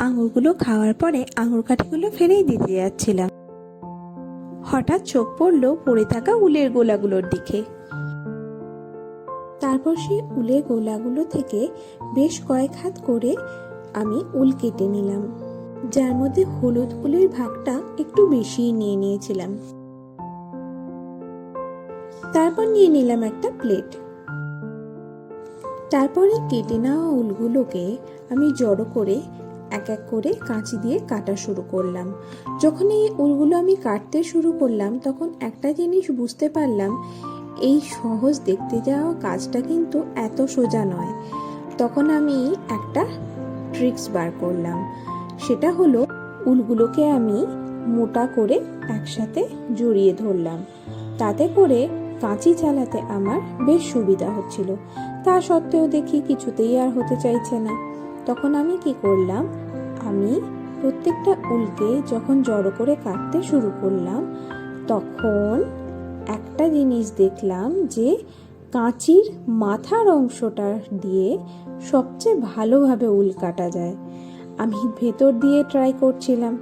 আঙুরগুলো খাওয়ার পরে আঙুর কাঠিগুলো ফেলেই দিতে যাচ্ছিলাম। হঠাৎ চোখ পড়লো পড়ে থাকা উলের গোলাগুলোর দিকে। তারপর সেই উলের গোলাগুলো থেকে বেশ কয়েক হাত করে আমি উল কেটে নিলাম, যার মধ্যে হলুদ উলের ভাগটা একটু বেশি নিয়ে নিয়েছিলাম। তারপর নিয়ে নিলাম একটা প্লেট। তারপরে কেটে নেওয়া উলগুলোকে আমি জড়ো করে এক এক করে কাঁচি দিয়ে কাটা শুরু করলাম। যখন এই উলগুলো আমি কাটতে শুরু করলাম তখন একটা জিনিস বুঝতে পারলাম, এই সহজ দেখতে যাওয়া কাজটা কিন্তু এত সোজা নয়। তখন আমি একটা ট্রিক্স বার করলাম, সেটা হলো উলগুলোকে আমি মোটা করে একসাথে জড়িয়ে ধরলাম। তাতে করে কাঁচি চালাতে আমার বেশ সুবিধা হচ্ছিল। তা সত্ত্বেও দেখি কিছুতেই আর হতে চাইছে না। তখন আমি কি করলাম, আমি প্রত্যেকটা উলকে যখন জড়ো করে কাটতে শুরু করলাম তখন একটা জিনিস দেখলাম যে কাঁচির মাথার অংশটা দিয়ে সবচেয়ে ভালোভাবে উল কাটা যায়। আমি ভেতর দিয়ে ট্রাই করছিলাম,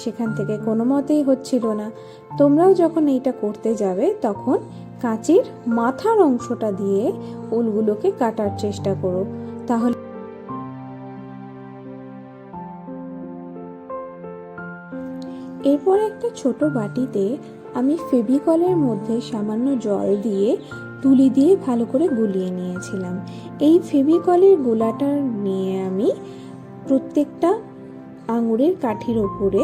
সেখান থেকে কোনো মতেই হচ্ছিল না। তোমরাও যখন এইটা করতে যাবে তখন কাঁচির মাথার অংশটা দিয়ে উলগুলোকে কাটার চেষ্টা করো, তাহলে। এরপর একটা ছোট বাটিতে আমি ফেভিকলের মধ্যে সামান্য জল দিয়ে তুলি দিয়ে ভালো করে গুলিয়ে নিয়েছিলাম। এই ফেভিকলের গোলাটা নিয়ে আমি প্রত্যেকটা আঙুরের কাঠির ওপরে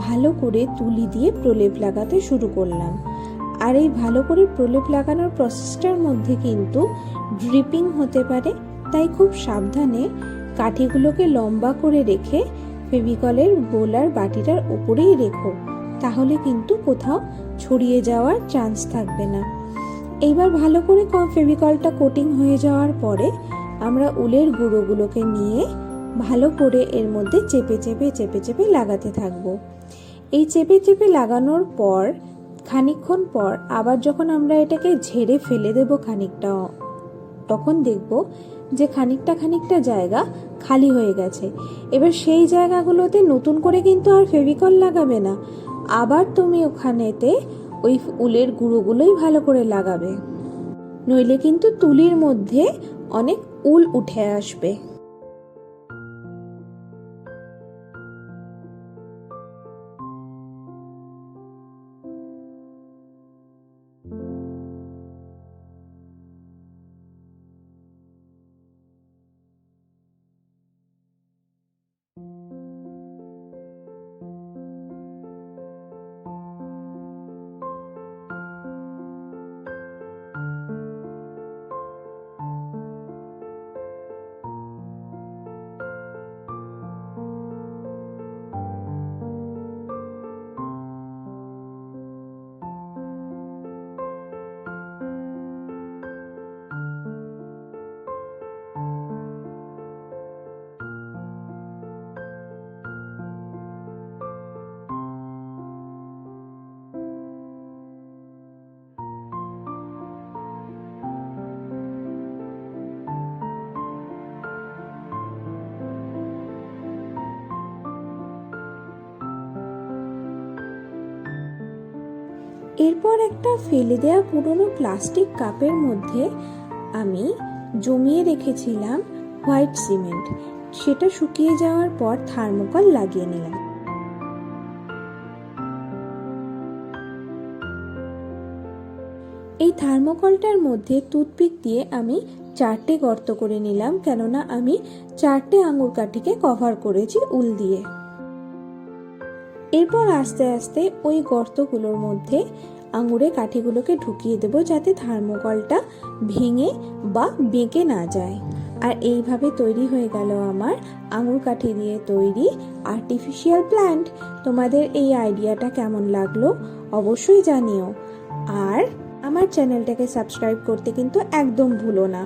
ভালো করে তুলি দিয়ে প্রলেপ লাগাতে শুরু করলাম। আর এই ভালো করে প্রলেপ লাগানোর প্রসেসটার মধ্যে কিন্তু ড্রিপিং হতে পারে, তাই খুব সাবধানে কাঠিগুলোকে লম্বা করে রেখে ফেভিকলের গোলার বাটিটার উপরেই রেখো, তাহলে কিন্তু কোথাও ছড়িয়ে যাওয়ার চান্স থাকবে না। এইবার ভালো করে ফেভিকলটা কোটিং হয়ে যাওয়ার পরে আমরা উলের গুঁড়োগুলোকে নিয়ে ভালো করে এর মধ্যে চেপে চেপে চেপে চেপে লাগাতে থাকবো। এই চেপে চেপে লাগানোর পর খানিকক্ষণ পর আবার যখন আমরা এটাকে ঝেড়ে ফেলে দেব খানিকটা, তখন দেখব যে খানিকটা জায়গা খালি হয়ে গেছে। এবার সেই জায়গাগুলোতে নতুন করে কিন্তু আর ফেভিকল লাগাবে না, আবার তুমি ওখানেতে ওই উলের গুঁড়োগুলোই ভালো করে লাগাবে, নইলে কিন্তু তুলির মধ্যে অনেক উল উঠে আসবে। এরপর একটা ফেলে দেওয়া পুরনো প্লাস্টিক কাপের মধ্যে আমি জমিয়ে রেখেছিলাম হোয়াইট সিমেন্ট, সেটা শুকিয়ে যাওয়ার পর থার্মোকল লাগিয়ে নিলাম। এই থার্মোকলটার মধ্যে টুথপিক দিয়ে আমি 4টে গর্ত করে নিলাম, কেননা আমি 4টে আঙুর কাঠিকে কভার করেছি উল দিয়ে। এরপর আস্তে আস্তে ওই গর্তগুলোর মধ্যে আঙুরের কাঠিগুলোকে ঢুকিয়ে দেবো, যাতে থার্মোকলটা ভেঙে বা বেঁকে না যায়। আর এইভাবে তৈরি হয়ে গেল আমার আঙুর কাঠি দিয়ে তৈরি আর্টিফিশিয়াল প্ল্যান্ট। তোমাদের এই আইডিয়াটা কেমন লাগলো অবশ্যই জানিও। আর আমার চ্যানেলটাকে সাবস্ক্রাইব করতে কিন্তু একদম ভুলো না।